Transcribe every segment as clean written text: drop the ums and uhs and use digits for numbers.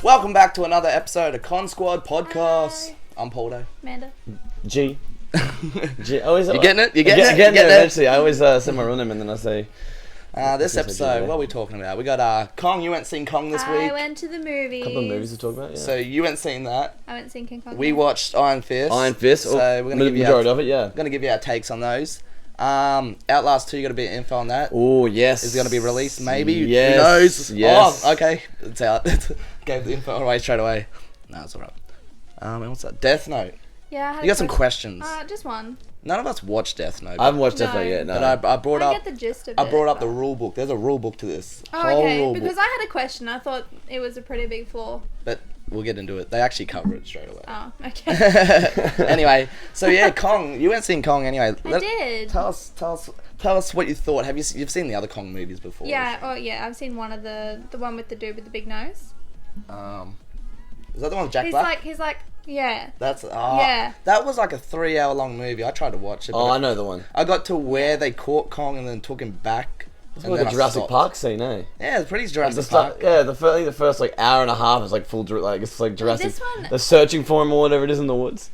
Welcome back to another episode of Consquad Podcast. Hi. I'm Pauldo. Manda. G. Always, You getting it? You getting it? Getting You it eventually. I always say my real name and then I say... This episode, what are we talking about? We got Kong. You went seen Kong this week. I went to the movies. A couple of movies to talk about, yeah. So you went seen that. I went seen King Kong. We watched Iron Fist. So we're gonna give you majority of it, yeah. Gonna give you our takes on those. Outlast 2, you got a bit of info on that. Oh, yes. Is it gonna be released? Maybe. Yes. Who knows? Yes. Oh, okay. It's out. Gave the info away straight away. No, it's alright. And what's that? Death Note. Yeah. You got some questions. Just one. None of us watched Death Note. I haven't watched No. Death Note yet, no. But I brought up. I get the gist of it. I brought up the rule book. There's a rule book to this. Oh, Whole okay. rule Because book. I had a question. I thought it was a pretty big flaw. But we'll get into it. They actually cover it straight away. Oh, okay. Anyway, so yeah, Kong. You went seen Kong anyway. I did. Tell us what you thought. You've seen the other Kong movies before? Yeah. Oh, yeah. I've seen one of the one with the dude with the big nose. Is that the one with Jack Black? He's like, yeah. That's Yeah. That was like a 3-hour long movie. I tried to watch it. Oh, but I know the one. I got to where they caught Kong and then took him back. It's and like then a I Jurassic stopped. Park scene, eh? Yeah, it's pretty Like Jurassic Park. the first like hour and a half is like full, like it's like Jurassic. This one- They're searching for him or whatever it is in the woods.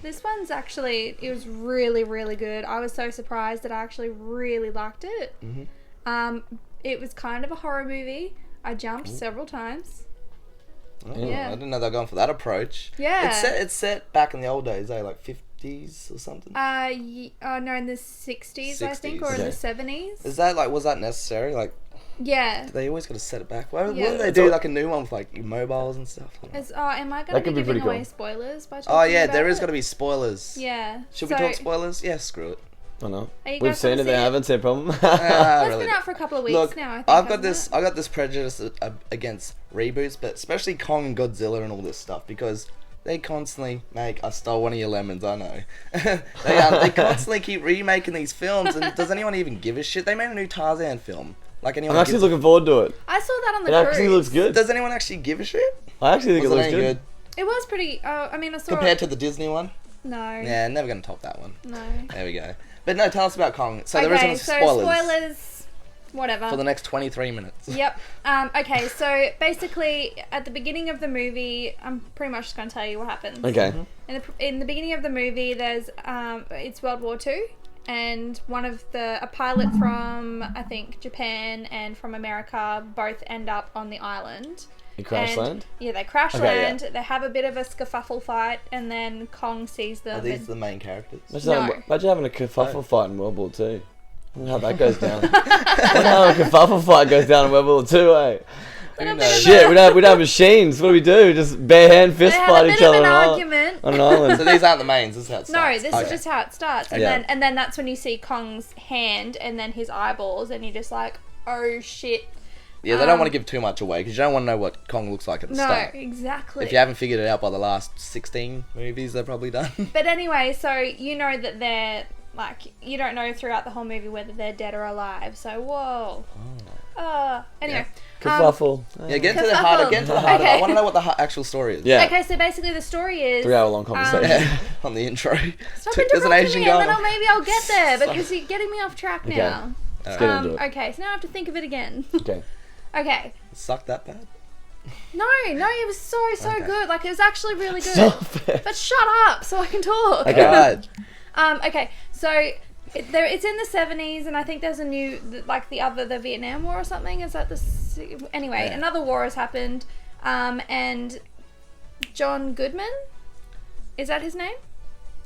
This one's actually, it was really, really good. I was so surprised that I actually really liked it. Mm-hmm. It was kind of a horror movie. I jumped several times. Oh, Yeah. I didn't know they were going for that approach. Yeah. It's set back in the old days, like 50s or something. No, in the 60s, I think, 60s. or in the Okay. 70s. Is that was that necessary? Like Yeah. they always got to set it back. Why Yeah. wouldn't they do like a new one with like mobiles and stuff? I don't know. Am I going That to be could be giving pretty away cool. spoilers by Oh talking yeah, about there is it? going to be spoilers. Yeah. Should we talk spoilers? Yeah, screw it. I know. Are you We've guys seen gonna it, they see it? haven't, same problem. Well, it's Really. been out for a couple of weeks Look, now, I think. I've got hasn't this. it? I got this prejudice against reboots, but especially Kong and Godzilla and all this stuff because they constantly make. I stole one of your lemons. I know. They constantly keep remaking these films, and does anyone even give a shit? They made a new Tarzan film. Like anyone? I'm actually gives- looking forward to it. I saw that on the It cruise. actually looks good. Does anyone actually give a shit? I actually think Was it it looks any good. It was pretty. I mean, I saw Compared it. to the Disney one? No. Yeah, never gonna top that one. No. There we go. But no, tell us about Kong. So there Okay, is so spoilers spoilers. Whatever. for the next 23 minutes. Yep. Okay, so basically, at the beginning of the movie, I'm pretty much just going to tell you what happens. Okay. In the beginning of the movie, there's it's World War II, and a pilot from I think Japan and from America both end up on the island. You crash And- land? Yeah, they crash Okay, land. They have a bit of a skerfuffle fight, and then Kong sees them. Are these and- the main characters? Imagine having a kerfuffle fight in World War II. I wonder how that goes down. I wonder how a kerfuffle fight goes down in World War II, eh? Who knows? Shit, we'd have machines. What do we do? Just bare hand fist They have fight a each bit of other an on an argument. on an island. So these aren't the mains. This is how it No, starts. this Okay. is just how it starts, and Yeah. then that's when you see Kong's hand and then his eyeballs, and you're just like, oh shit. Yeah, they don't want to give too much away because you don't want to know what Kong looks like at the No, start. exactly. If you haven't figured it out by the last 16 movies they've probably done. But anyway, so you know that they're like, you don't know throughout the whole movie whether they're dead or alive. So whoa. Anyway. Kerfuffle. Yeah, get into the heart. Get into the heart. Okay. I want to know what the actual story is. Yeah. Okay, so basically the story is 3 hour long conversation. Yeah, on the intro. Stop There's an interrupting Asian me, guy. and then maybe I'll get there because you're getting me off track Okay. now. Let's get into it. Okay, so now I have to think of it again. Okay. Okay. Suck that bad. No, it was so Okay. good. Like, it was actually really good. Stop it. But shut up so I can talk. Okay. Right. Okay, so it's in the 70s, and I think there's a new, like the Vietnam War or something. Is that anyway? Yeah. Another war has happened, and John Goodman, is that his name?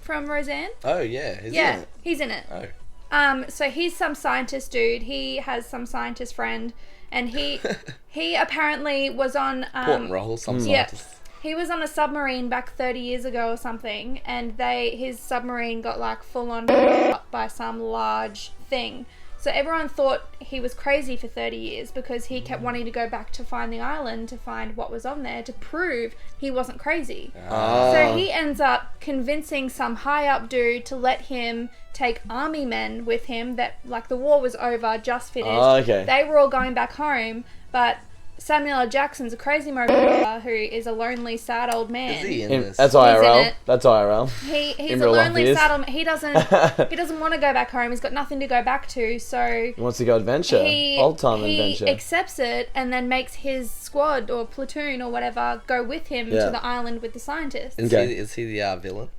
From Roseanne? Oh yeah. Is Yeah, it? he's in it. Oh. So he's some scientist dude. He has some scientist friend, and he apparently was on Important role. Some yeah. scientists. He was on a submarine back 30 years ago or something, and his submarine got like full on up by some large thing. So everyone thought he was crazy for 30 years because he kept wanting to go back to find the island to find what was on there to prove he wasn't crazy. So he ends up convincing some high up dude to let him take army men with him that like the war was over, just finished. Oh, okay. They were all going back home, but Samuel L. Jackson's a crazy motorcycle who is a lonely, sad old man. Is he in this? That's He's in IRL. it. That's IRL. He's In a real life, lonely, he is. sad old man. He doesn't want to go back home. He's got nothing to go back to, so He wants to go adventure. Old time adventure. He accepts it and then makes his squad or platoon or whatever go with him Yeah. to the island with the scientists. Is he the villain?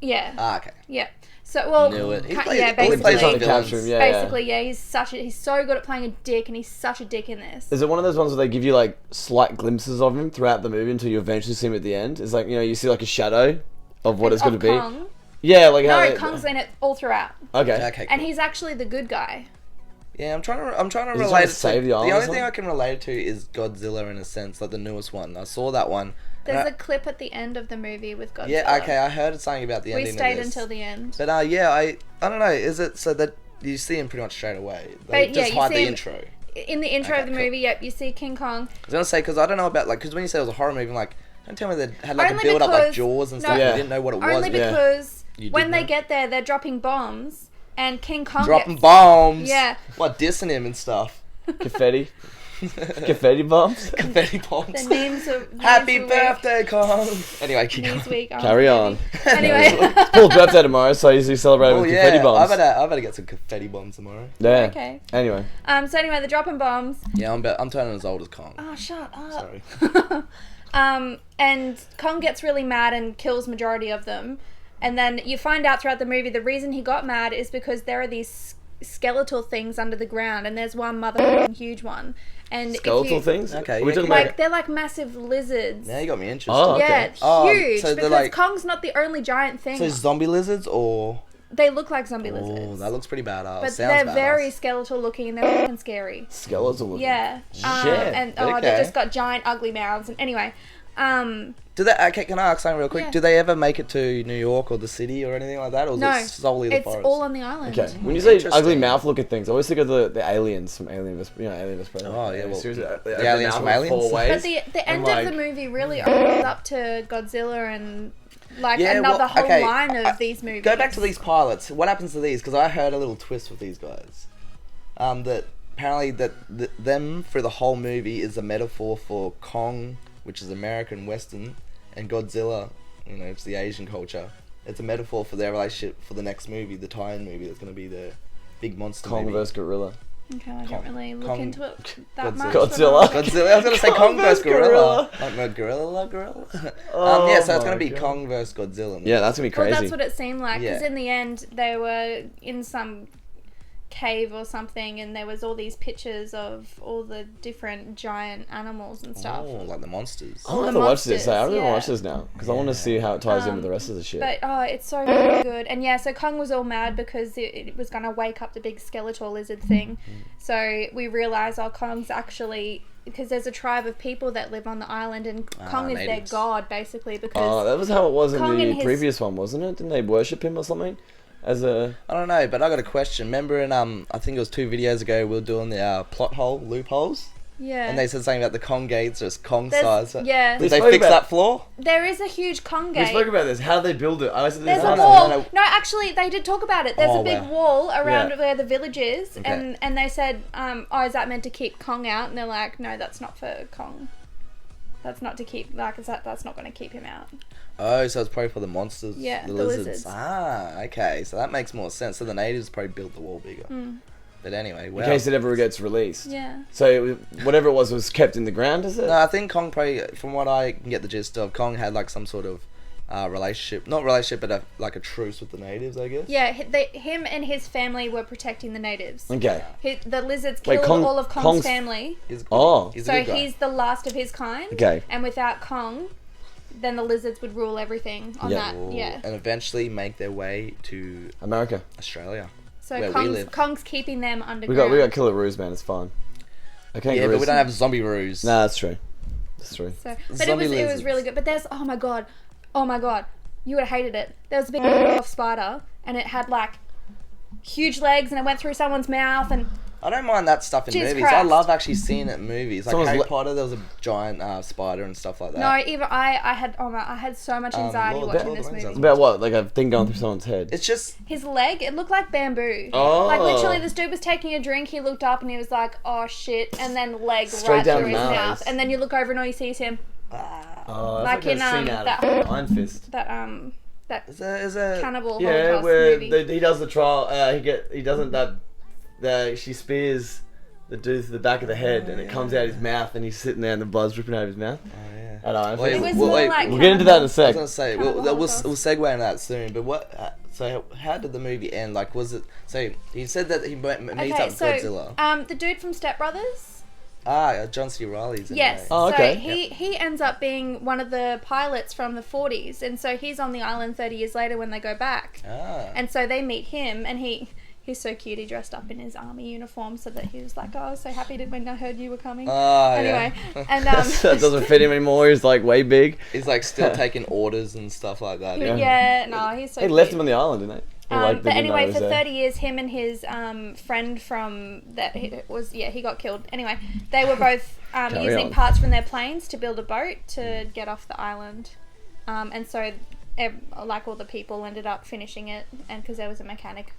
Yeah. Ah, okay. Yeah. So, well, Knew it. He yeah, plays- he basically, plays Trying to villains. capture him, yeah, basically, yeah, he's so good at playing a dick, and he's such a dick in this. Is it one of those ones where they give you like slight glimpses of him throughout the movie until you eventually see him at the end? It's like, you see like a shadow of what it's going to be. Kong. Yeah, like how. No, Kong's in it all throughout, Okay. Okay. and Cool. he's actually the good guy. Yeah, I'm trying to Is he relate trying it to save the the island or only thing something? I can relate it to is Godzilla in a sense, like the newest one. I saw that one. and There's I- a clip at the end of the movie with Godzilla. Yeah, okay, I heard something about the We ending stayed of this. until the end. But yeah, I don't know. Is it so that you see him pretty much straight away? They But, just yeah, you hide see the him- intro. In the intro Okay, of the cool. movie, yep, you see King Kong. I was gonna say because I don't know about because when you said it was a horror movie, I'm like, don't tell me they had like Only a build up like because- Jaws and no, stuff. Yeah. You didn't know what it Only was. because You when did they know? get there, they're dropping bombs, and King Kong Dropping gets... bombs. Yeah. What dissing him and stuff. Confetti. Confetti bombs. Confetti bombs. The names of Happy Newsweek- birthday, Kong. Anyway, keep going. Newsweek. Carry on. Anyway. It's Paul's birthday tomorrow, so he's celebrating Oh with yeah, confetti bombs. I better get some confetti bombs tomorrow. Yeah. Okay. Anyway. So anyway, they're dropping bombs. Yeah, I'm turning as old as Kong. Oh, shut up. Sorry. And Kong gets really mad and kills majority of them. And then you find out throughout the movie the reason he got mad is because there are these skeletal things under the ground, and there's one huge one. And if Skeletal you, things? Okay, Are we yeah, talking like about... they're like massive lizards. Now you got me interested. Oh, Yeah, okay. it's Oh, huge so they're because like- Kong's not the only giant thing. So zombie lizards or They look like zombie oh, lizards. that looks pretty badass. but Sounds they're badass. very skeletal looking and they're fucking scary. Skeletal looking. Yeah. Shit. And they Okay. just got giant ugly mouths. And anyway, Do they? Okay, can I ask something real quick? Yeah. Do they ever make it to New York or the city or anything like that, or is no, it solely the it's forest? all on the island. Okay. When you say Interesting. ugly mouth looking things, I always think of the aliens from Alien vs. Alien vs. Predator. Oh, yeah, well, Seriously, the open aliens mouth from with Aliens? four ways. But the end like- of the movie really opens up to Godzilla and like Yeah, another well, whole okay, line of these movies. Go back to these pilots. What happens to these? Because I heard a little twist with these guys. That apparently them through the whole movie is a metaphor for Kong, which is American Western, and Godzilla, it's the Asian culture. It's a metaphor for their relationship for the next movie, the tie-in movie that's going to be the big monster Kong movie. vs. Gorilla. Okay, I don't really look Kong- into it that Godzilla. much. Godzilla. Godzilla. I was gonna say Kong Kong vs. vs Gorilla. Gorilla. Like gorilla. Oh Yeah, so it's gonna my be God. Kong vs Godzilla. Yeah, that's gonna be Well, crazy. that's what it seemed like. Because Yeah. in the end, they were in some cave or something, and there was all these pictures of all the different giant animals and stuff. Oh, like the monsters. I want the to watch this. I monsters, really want to yeah. watch this now because I want to see how it ties in with the rest of the shit. But it's so good. And yeah, so Kong was all mad because it was going to wake up the big skeletal lizard thing. So we realised, Kong's actually... Because there's a tribe of people that live on the island, and Kong is natives. their god, basically, because... Oh, that was how it was in Kong the and his- previous one, wasn't it? Didn't they worship him or something? As a... I don't know, but I got a question. Remember in I think it was 2 videos ago, we were doing the plot hole loopholes, Yeah. and they said something about the Kong gates just Kong There's- size. yeah. Did We they spoke fix about- that floor? There is a huge Kong We gate. spoke about this. How they build it. I said There's this a no, wall. no. No, actually, they did talk about it. There's Oh, a big wow. wall around Yeah. where the village is, Okay. and they said, is that meant to keep Kong out? And they're like, no, that's not for Kong. That's not to keep, that's not going to keep him out. Oh, so it's probably for the monsters, Yeah, the the lizards. lizards. Ah, okay, so that makes more sense. So the natives probably built the wall bigger. Mm. But anyway, in well. case it ever gets released. Yeah. So whatever it was kept in the ground, is it? No, I think Kong probably, from what I can get the gist of, Kong had like some sort of relationship, not relationship, but like a truce with the natives, I guess. Yeah, him and his family were protecting the natives. Okay. The lizards Wait, killed Kong- all of Kong's Kong's- family. He's good. Oh. He's a So good guy. he's the last of his kind. Okay. And without Kong, then the lizards would rule everything on Yeah. that. Ooh, Yeah. And eventually make their way to America. Australia. So where we Kong's, live. Kong's keeping them underground. We got killer roos, man. It's fine. Okay. Yeah, but we don't have zombie roos. Nah, that's true. That's true. So, but Zombie it was lizards. really good. But there's oh my god, you would have hated it. There was a big off spider, and it had like huge legs, and it went through someone's mouth, and I don't mind that stuff in Jizz movies. Christ. I love actually seeing it in movies. Like Someone's Harry le- Potter, there was a giant spider and stuff like that. No, even I had so much anxiety Lord watching of the this Rings movie. has About what? Like a thing going through someone's head. It's just... His leg, it looked like bamboo. Oh. Like literally, this dude was taking a drink. He looked up and he was like, "Oh shit!" And then leg Straight right down through the his nose. mouth. And then you look over and all you see is him. Oh, Like that's in, a scene out that- of Iron Fist. That Is a cannibal Yeah, Holocaust where movie. he does the trial. He doesn't that. She spears the dude through the back of the head, and it comes out his mouth, and he's sitting there, and the blood's dripping out of his mouth. Oh, yeah. At Iron Wait, Fist. It was Well, more wait, like We'll get into that in a I was sec. gonna say Cannibal we'll Holocaust. segue into that soon. But what? So how did the movie end? Like, was it? So he said that he meets up Okay, with so Godzilla. the dude from Step Brothers. John C. Reilly's in Yes. there. Oh, okay. So he ends up being one of the pilots from the 40s, and so he's on the island 30 years later when they go back. Ah. And so they meet him, and he's so cute. He dressed up in his army uniform so that he was like, "Oh, I was so happy when I heard you were coming." Anyway, yeah. and that doesn't fit him anymore. He's like way big. He's like still taking orders and stuff like that. yeah, no, he's so. They cute. left him on the island, didn't they? Or, like, they But didn't know anyway, he was for there. 30 years, him and his friend from that he got killed. Anyway, they were both using on. parts from their planes to build a boat to get off the island, and so like all the people ended up finishing it, and because there was a mechanic.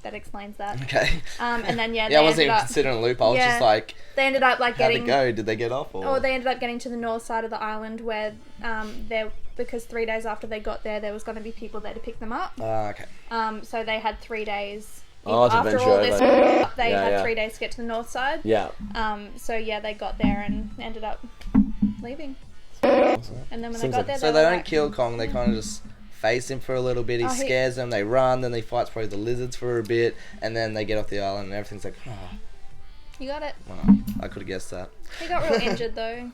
That explains that. Okay. And then Yeah, I wasn't even considering a loop. I was just like, they ended up like how'd getting. it go? Did they get off? Or They ended up getting to the north side of the island where because 3 days after they got there was going to be people there to pick them up. Okay. So they had 3 days. Oh, it's after adventure all this, over. they Yeah, had yeah. 3 days to get to the north side. Yeah. So yeah, they got there and ended up leaving. And then when Seems they got like- there, So they they were don't like, kill Kong. They kind of just face him for a little bit. He Oh, he- scares them. They run. Then he fights probably the lizards for a bit, and then they get off the island. And everything's like, oh, You got it. well, I could have guessed that. He got real injured though.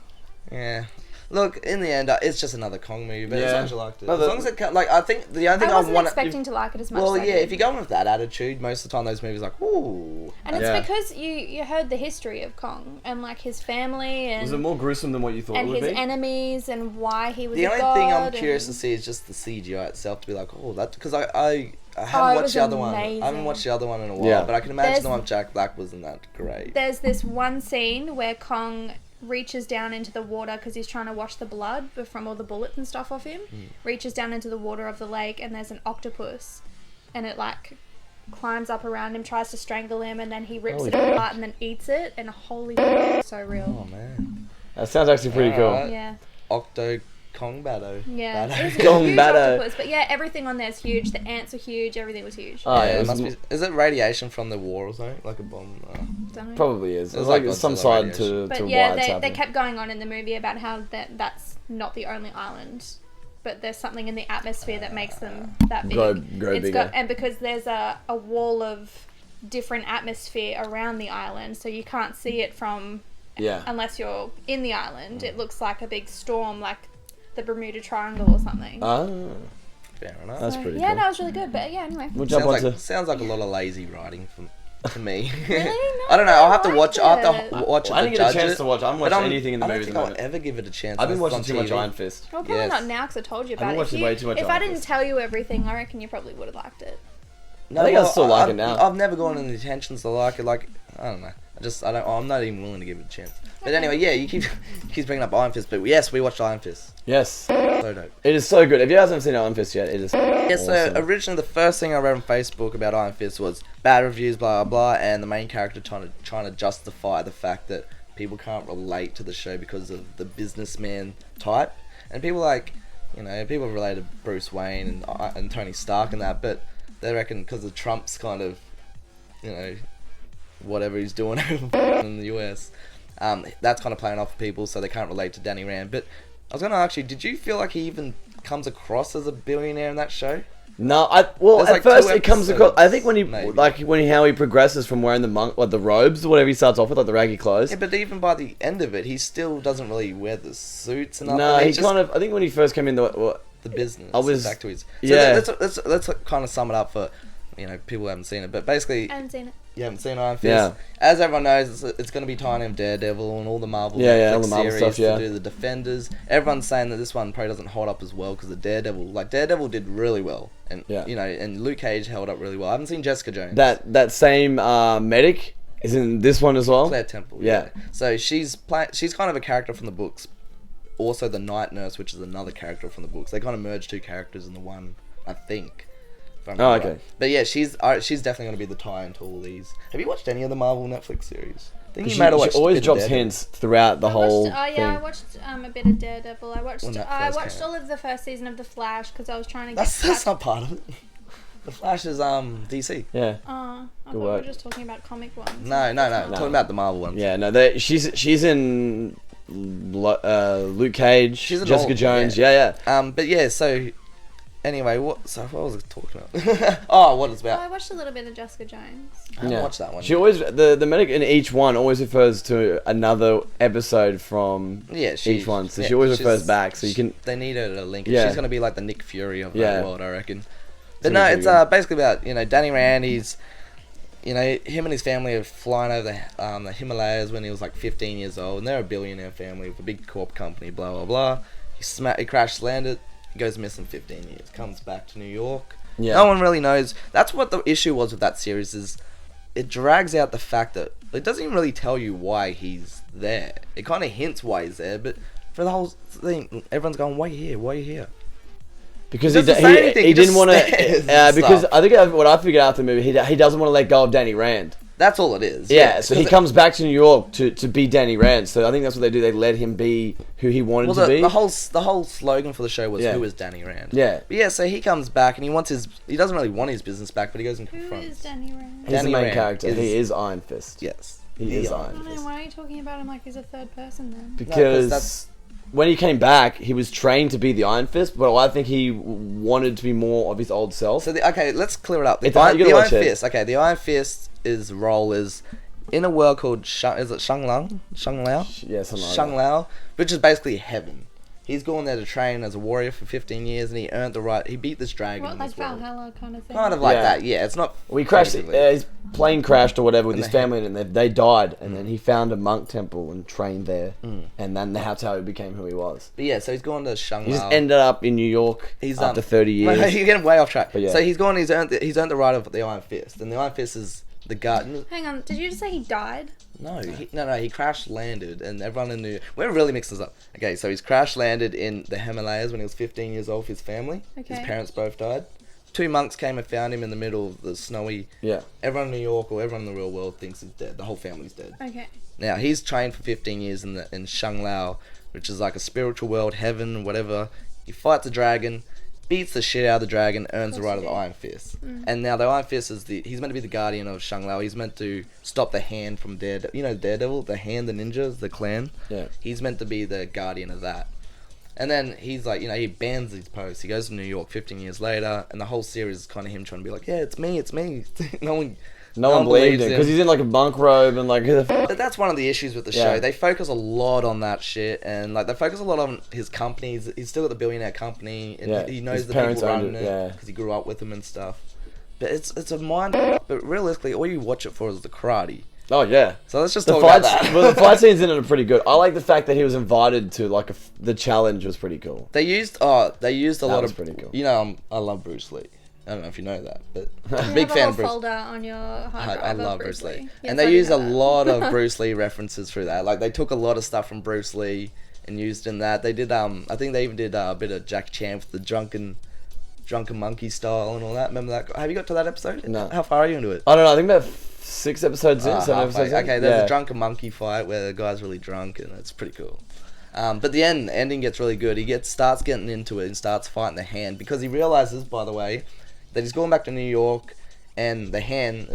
Yeah. Look, in the end, it's just another Kong movie, but as Yeah. long as you liked it. No, As the- long as it, like, I think the only thing I wasn't want expecting to like it as much. Well, as I yeah, did. if you go in with that attitude, most of the time those movies are like, ooh. And it's Yeah. because you heard the history of Kong and like his family and Was it more gruesome than what you thought it and would his be? enemies and why he was The a only god thing I'm and- curious to see is just the CGI itself, to be like, oh, that, because I Oh, haven't it watched was the other one. I haven't amazing. watched the other one in a while, Yeah. but I can imagine There's- the one with Jack Black wasn't that great. There's this one scene where Kong reaches down into the water because he's trying to wash the blood from all the bullets and stuff off him. Reaches down into the water of the lake and there's an octopus, and it like climbs up around him, tries to strangle him, and then he rips Holy it apart and then eats it. And holy, it's so real. Oh man, That sounds actually pretty cool. Alright. Yeah. Octo Kong Batto. Yeah, Batto. it was a Kong huge Batto. octopus, but yeah, everything on there is huge. The ants are huge. Everything was huge. Oh, yeah, Yeah, it it was must be. Is it radiation from the war or something? Like a bomb? Don't know. Probably is. It was It's like like some Godzilla side radiation. to But why yeah, it's they happening. kept going on in the movie about how that's not the only island, but there's something in the atmosphere that makes them that big. Grow It's bigger. got, and because there's a wall of different atmosphere around the island, so you can't see it from Yeah. unless you're in the island. It looks like a big storm, like the Bermuda Triangle or something. Ah, Fair enough. that's So, pretty yeah, cool. no, it was really good. But yeah, anyway. We'll jump Sounds onto. like, sounds like a lot of lazy writing to me. Really? No, I don't know. I'll have to I watch. liked I'll have it. to watch it I to didn't get a judge chance it. to watch. I haven't but watched anything in the I don't movies think at the I'll moment. ever give it a chance. I've been unless watching it's too on much TV. Iron Fist. Well, probably Yes. not now because I told you I've been about it. watching way too much If Iron I didn't Fist. tell you everything, I reckon you probably would have liked it. No, I think I still like it now. I've never gone in the intentions to like it. Like, I don't know. I'm not even willing to give it a chance. But anyway, yeah, you keep bringing up Iron Fist. But yes, we watched Iron Fist. Yes. So dope. It is so good. If you guys haven't seen Iron Fist yet, it is Yeah, so awesome. originally the first thing I read on Facebook about Iron Fist was bad reviews, blah blah blah, and the main character trying to justify the fact that people can't relate to the show because of the businessman type, and people people relate to Bruce Wayne and Tony Stark and that, but they reckon because of Trump's kind of, whatever he's doing in the US, that's kind of playing off people, so they can't relate to Danny Rand. But I was gonna ask you, did you feel like he even comes across as a billionaire in that show? No, There's at like first two it comes across. I think when he maybe. how he progresses from wearing the robes or whatever he starts off with, like the raggy clothes. Yeah, but even by the end of it, he still doesn't really wear the suits and No, nothing. he It's just kind of. I think when he first came in, the business. I was- back to his. So yeah. let's kind of sum it up for people who haven't seen it. But basically, I haven't seen it. you haven't seen Iron Fist. Yeah. As everyone knows, it's going to be tying in Daredevil and all the Marvel Yeah, all Netflix the Marvel series stuff, yeah. to do the Defenders. Everyone's saying that this one probably doesn't hold up as well because the Daredevil did really well, and Yeah. and Luke Cage held up really well. I haven't seen Jessica Jones. That same medic is in this one as well. Claire Temple. Yeah. So she's kind of a character from the books. Also, the night nurse, which is another character from the books. They kind of merge two characters into one, I think. If I remember okay. right. But yeah, she's definitely going to be the tie-in to all these. Have you watched any of the Marvel Netflix series? I think She, might have watched she always a bit of drops Daredevil. hints throughout the whole thing. I watched a bit of Daredevil. I watched When that first came all of the first season of The Flash because I was trying to get. That's not part of it. The Flash is DC. Yeah. I thought Good we were work. just talking about comic ones. No. I'm talking about the Marvel ones. Yeah, no, she's in Luke Cage, She's an Jessica old- Jones. Yeah. But yeah, so anyway, what was I talking about? Oh, what it's Oh, about. I watched a little bit of Jessica Jones. I haven't watched that one. She always the medic in each one always refers to another episode from each one, so she always refers back. So you can. They need her to link it. Yeah. She's gonna be like the Nick Fury of Yeah. that world, I reckon. It's But gonna no, be it's pretty good. basically about Danny Rand. He's him and his family have flown over the Himalayas when he was like 15 years old, and they're a billionaire family with a big corp company. Blah blah blah. He crash landed. He goes missing 15 years. Comes back to New York. Yeah. No one really knows. That's what the issue was with that series is. It drags out the fact that it doesn't even really tell you why he's there. It kind of hints why he's there, but for the whole thing, everyone's going, "Why are you here? Why are you here?" Because He he, doesn't say anything, he he didn't just want stares to. and Because stuff. I think what I figured out the movie, he doesn't want to let go of Danny Rand. That's all it is. Yeah, so he 'Cause comes back to New York to be Danny Rand. So I think that's what they do. They let him be who he wanted to be. the whole slogan for the show was Yeah. "Who is Danny Rand?" Yeah. But yeah, so he comes back and he doesn't really want his business back, but he goes and Who confronts. is Danny Rand? He's the Danny main Rand character. is- He is Iron Fist. Yes, He is Iron I don't know, why are you talking about him like he's a third person then? Because that's- when he came back, he was trained to be the Iron Fist, but I think he wanted to be more of his old self. So okay, let's clear it up. It's hard, you gotta the watch Iron it. Fist. Okay, the Iron Fist's role is in a world called is it Shanglao? Yeah, something like that. Shanglao, which is basically heaven. He's gone there to train as a warrior for 15 years, and he earned the right. He beat this dragon. What, in like this world. Valhalla kind of thing? Kind of like Yeah. that. Yeah, it's not. We crashed. basically. His plane crashed or whatever with And his they- family, and they died. And then he found a monk temple and trained there, and then that's how he became who he was. But yeah, so he's gone to Shanglao. He just ended up in New York after 30 years. You're getting way off track. But yeah. So he's gone. He's earned the right of the Iron Fist, and the Iron Fist is the guard. Hang on, did you just say he died? No, he crash landed, and everyone in we're really mixing this up. Okay, so he's crash landed in the Himalayas when he was 15 years old with his family. Okay. His parents both died. 2 monks came and found him in the middle of the snowy. Yeah. Everyone in New York or everyone in the real world thinks he's dead. The whole family's dead. Okay. Now he's trained for 15 years in Shanglao, which is like a spiritual world, heaven, whatever. He fights a dragon, beats the shit out of the dragon, earns the right of the Iron Fist. And now the Iron Fist is he's meant to be the guardian of Shanglao. He's meant to stop the Hand from Daredevil. You know Daredevil, the Hand, the ninjas, the clan. Yeah. He's meant to be the guardian of that. And then he's like, he bans these posts. He goes to New York 15 years later, and the whole series is kind of him trying to be like, yeah, it's me. No one believed him because he's in like a monk robe and like. But that's one of the issues with the show. Yeah. They focus a lot on that shit, and like they focus a lot on his company. He's still got the billionaire company, and Yeah, he knows his the parents people owned running it, it yeah. because he grew up with them and stuff. But it's a mind. But realistically, all you watch it for is the karate. Oh yeah. So let's just The talk about fights, that. well, the fight scenes in it are pretty good. I like the fact that he was invited to like the challenge was pretty cool. They used a lot was of. pretty cool. I love Bruce Lee. I don't know if you know that, but You I'm a big have fan a of whole Bruce. folder on your hard drive I of love Bruce Lee. Yes, And I they do use a know that. lot of Bruce Lee references through that. Like, they took a lot of stuff from Bruce Lee and used in that. They did, I think they even did a bit of Jackie Chan with the drunken monkey style and all that. Remember that? Have you got to that episode? No. How far are you into it? I don't know. I think about 6 episodes in. 7 Halfway. episodes in. Okay, there's Yeah. a drunken monkey fight where the guy's really drunk and it's pretty cool. But the ending gets really good. He starts getting into it and starts fighting the Hand because he realizes, by the way, that he's going back to New York and the Hand,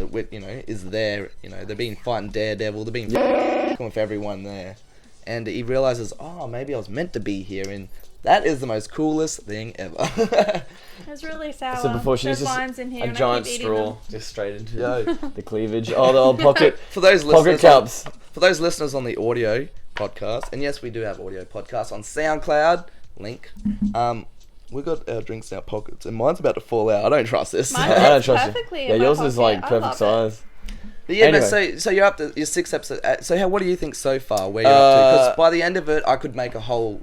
is there. They're being fighting Daredevil. They're being with everyone there, and he realizes, oh, maybe I was meant to be here, and that is the most coolest thing ever. It's really sour. So before she There's uses lines in here a and giant I keep eating straw them. just straight into Yo. the cleavage. Oh, the old pocket For those pocket listeners, cups. For those listeners on the audio podcast, and yes, we do have audio podcasts on SoundCloud. Link. We got our drinks in our pockets, and mine's about to fall out. I don't trust this. Mine I don't trust perfectly you. Yeah, in my yours is like pocket. I perfect love it. size. But yeah, Anyway. but so you're up to your 6th episode. So what do you think so far? Where you're up to? Because by the end of it, I could make a whole,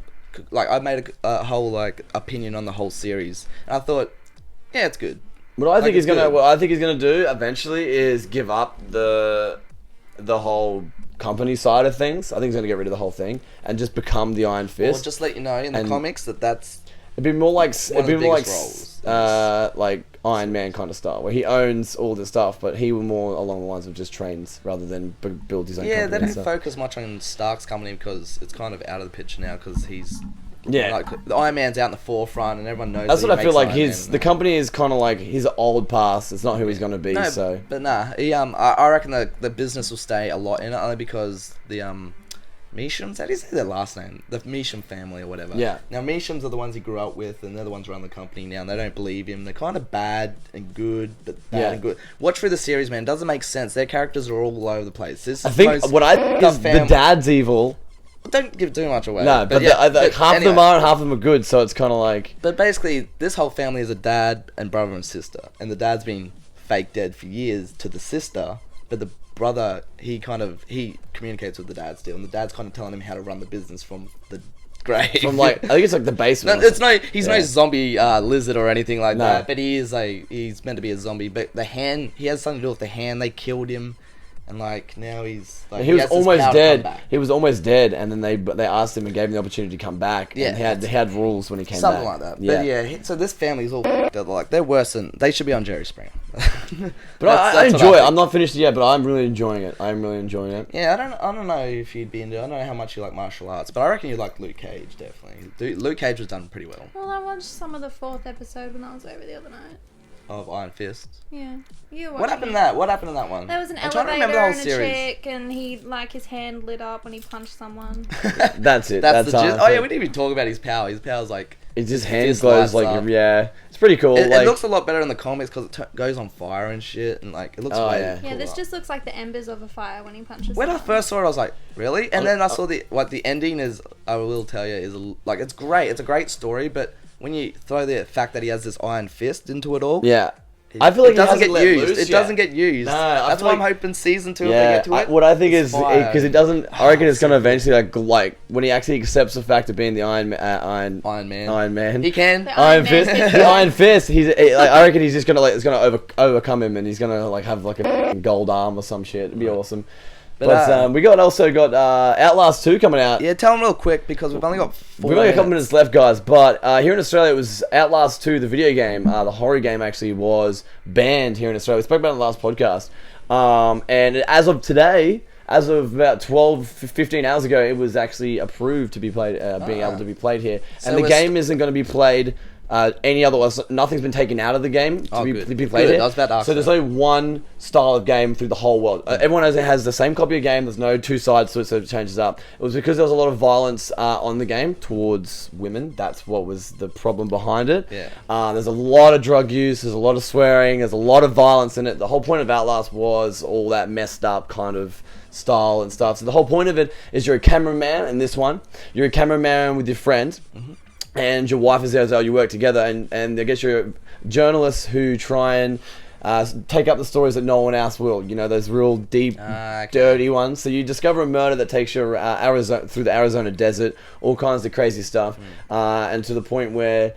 I made a whole opinion on the whole series, and I thought Yeah, it's good. What I think it's good. what I think he's gonna do eventually is give up the whole company side of things. I think he's gonna get rid of the whole thing and just become the Iron Fist. Or just let you know in the comics that's it'd be more like roles. like Iron Man kind of style, where he owns all the stuff, but he were more along the lines of just trains rather than build his own company. Yeah, they and don't stuff. focus much on Stark's company because it's kind of out of the picture now because he's. Yeah. Like, the Iron Man's out in the forefront and everyone knows That's that what he I feel makes like. Iron The Man. company is kind of like his old past. It's not who he's gonna be. No, So but nah, I reckon the business will stay a lot in it only because the Meashams, how do you say their last name? The Measham family or whatever. Yeah. Now Meashams are the ones he grew up with and they're the ones who run the company now and they don't believe him. They're kind of bad and good, but bad and good. Watch through the series, man. It doesn't make sense. Their characters are all over the place. This I is think what I think is the dad's evil. Don't give too much away. No, but half of them are and half of them are good, so it's kind of like... But basically, this whole family is a dad and brother and sister. And the dad's been fake dead for years to the sister, but the brother, he communicates with the dad still. And the dad's kind of telling him how to run the business from the grave. From like, I think it's like the basement. No, he's no zombie lizard or anything like that, but he's meant to be a zombie. But he has something to do with the hand. They killed him. And like now he's like he was almost dead. He was almost dead, and then they asked him and gave him the opportunity to come back. Yeah, and he had rules when he came something back. like that. Yeah. But yeah, so this family's all like they're worse than they should be on Jerry Springer. But I enjoy it. I'm not finished yet, but I'm really enjoying it. Yeah, I don't know if you'd be into. I don't know how much you like martial arts, but I reckon you like Luke Cage definitely. Luke Cage was done pretty well. Well, I watched some of the 4th episode when I was over the other night. Of Iron Fist. Yeah. What happened to that? What happened in that one? There was an I'm trying to elevator remember the whole and a series. chick, and he like his hand lit up when he punched someone. That's it. That's the gist. Oh yeah, we didn't even talk about his power. His power's like it's just hand glows like yeah. It's pretty cool. It like, looks a lot better in the comics because it goes on fire and shit, and like it looks way cooler. Yeah, this just looks like the embers of a fire when he punches. When I first saw it, I was like, really? And then I saw the ending is. I will tell you is like it's great. It's a great story, but when you throw the fact that he has this iron fist into it all, yeah. I feel like it doesn't get used. It doesn't get used. No, that's why I'm hoping season 2 if they get to it. What I think is because it doesn't. I reckon it's gonna eventually like when he actually accepts the fact of being the Iron Man. He can. Iron Fist. The Iron Fist. I reckon he's just gonna it's gonna overcome him and he's gonna like have like a gold arm or some shit. It'd be awesome. But we also got Outlast 2 coming out. Yeah, tell them real quick because we've only got 4 We've only got a couple minutes left, guys. But here in Australia, it was Outlast 2, the video game. The horror game actually was banned here in Australia. We spoke about it in the last podcast. And as of today, as of about 15 hours ago, it was actually approved to be played, being able to be played here. And the game isn't going to be played any other. Nothing's been taken out of the game to be played here. I was about to ask so there's only one style of game through the whole world. Everyone has the same copy of game. There's no two sides to it, so it changes up. It was because there was a lot of violence on the game towards women. That's what was the problem behind it. Yeah. There's a lot of drug use. There's a lot of swearing. There's a lot of violence in it. The whole point of Outlast was all that messed up kind of style and stuff. So the whole point of it is you're a cameraman in this one. You're a cameraman with your friend. Mm-hmm. And your wife is there as well, you work together, and I guess you're journalists who try and take up the stories that no one else will. You know, those real deep, dirty ones. So you discover a murder that takes you through the Arizona desert, all kinds of crazy stuff, and to the point where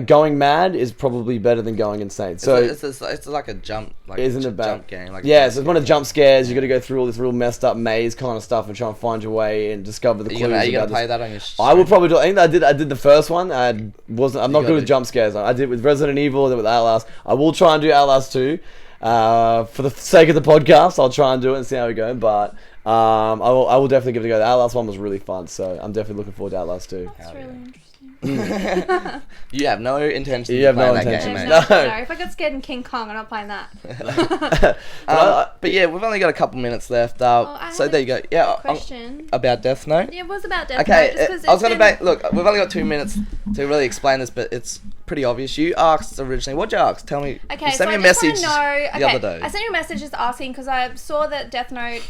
going mad is probably better than going insane. So it's like a jump, jump game. Like so it's one of the jump scares. You got to go through all this real messed up maze kind of stuff and try and find your way and discover the clues. Are you gonna play that on your? I will probably do. I think I did the first one. I'm not good with jump scares. I did with Resident Evil, then with Outlast. I will try and do Outlast 2. For the sake of the podcast, I'll try and do it and see how we go. But I will definitely give it a go. The Outlast one was really fun, so I'm definitely looking forward to Outlast 2. That's really interesting. You have no intention. You have no that intention, game, mate. mate. No, if I got scared in King Kong, I'm not playing that. But yeah, we've only got a couple minutes left. So there you go. Yeah, question about Death Note. Yeah, it was about Death Note. Okay, I was gonna look. We've only got 2 minutes to really explain this, but it's pretty obvious. You asked originally. What'd you ask? Tell me. Okay, you sent me a message the other day. I sent you a message just asking because I saw that Death Note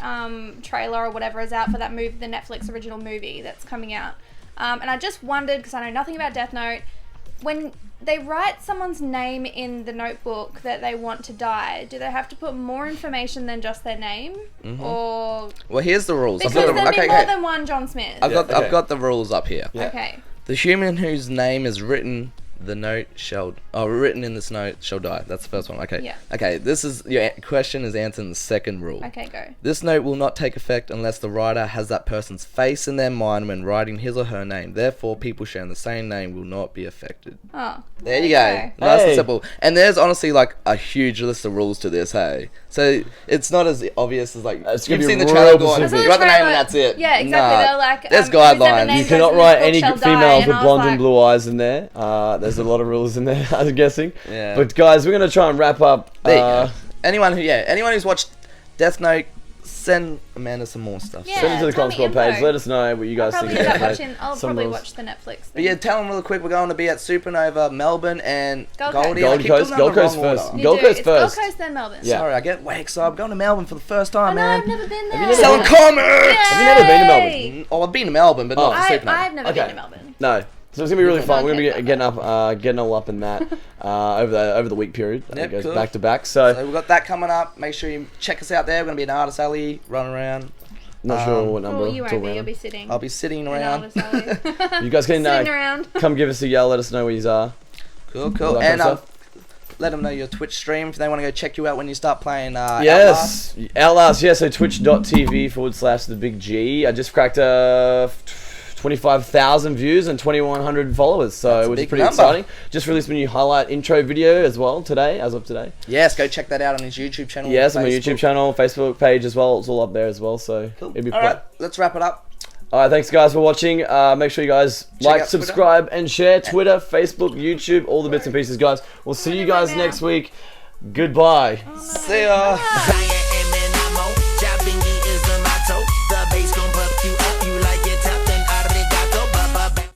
trailer or whatever is out for that movie, the Netflix original movie that's coming out. And I just wondered, because I know nothing about Death Note, when they write someone's name in the notebook that they want to die, do they have to put more information than just their name? Mm-hmm. Or... Well, here's the rules. Because there'd be more than one John Smith. I've got the rules up here. Yeah. Okay. The human whose name is written written in this note shall die. That's the first one. Okay. Yeah. Okay, this is your question is answered in the second rule. Okay, go. This note will not take effect unless the writer has that person's face in their mind when writing his or her name. Therefore, people sharing the same name will not be affected. Oh. There you go. Nice and simple. And there's honestly like a huge list of rules to this, hey? So it's not as obvious as like It's you've gonna be seen the real trailer going, specific. you write the name and that's it. Yeah, exactly. Nah, They're like, there's whoever guidelines. name You goes cannot in this write book any shall die, females and with I was blonde like, and blue eyes in there. There's a lot of rules in there, I'm guessing. Yeah. But guys, we're gonna try and wrap up. There you go. Anyone who's watched Death Note, send Amanda some more stuff. Yeah. Send it to the tell me Consquad page. info. Let us know what you guys I'll think. probably, of Death Note. I'll Some probably rules. watch the Netflix thing. But yeah, tell them real quick, we're going to be at Supernova, Melbourne, and Gold Coast. Goldie. Gold I keep Coast, doing it in Gold the Coast wrong first. order. You Gold do. Coast It's first. Gold Coast, then Melbourne. Yeah. Sorry, I get way excited. I'm going to Melbourne for the first time, I know, man. I've never been there. you never Selling been? comics! Have you never been to Melbourne? Oh, I've been to Melbourne, but not to Supernova. I've never Okay. been to Melbourne. No. So it's gonna be really fun. We're gonna be Okay. getting all up in that over the week period. Yep, It goes cool. back to back. So So we've got that coming up. Make sure you check us out there. We're going to be in Artist Alley, running around. not sure what number. Well, you it's won't all be. You'll random. be sitting. I'll be sitting in around. Artist Alley. You guys can Sitting around. come give us a yell. Let us know where you are. Cool, All cool. that And kind of stuff. let them know your Twitch stream if they want to go check you out when you start playing Yes, Outlast. Yeah, so twitch.tv/the Big Geee. I just cracked 25,000 views and 2,100 followers, so which is big pretty number. exciting. Just released my new highlight intro video as well today, as of today. Yes, go check that out on his YouTube channel. Yes, on my Facebook. YouTube channel, Facebook page as well. It's all up there as well, so Cool. it'd be All right, let's wrap it up. All right, thanks guys for watching. Make sure you guys like, out Twitter. subscribe, and share. Twitter, Facebook, YouTube, all the bits and pieces, guys. We'll see you guys next week. Goodbye. See ya. Bye.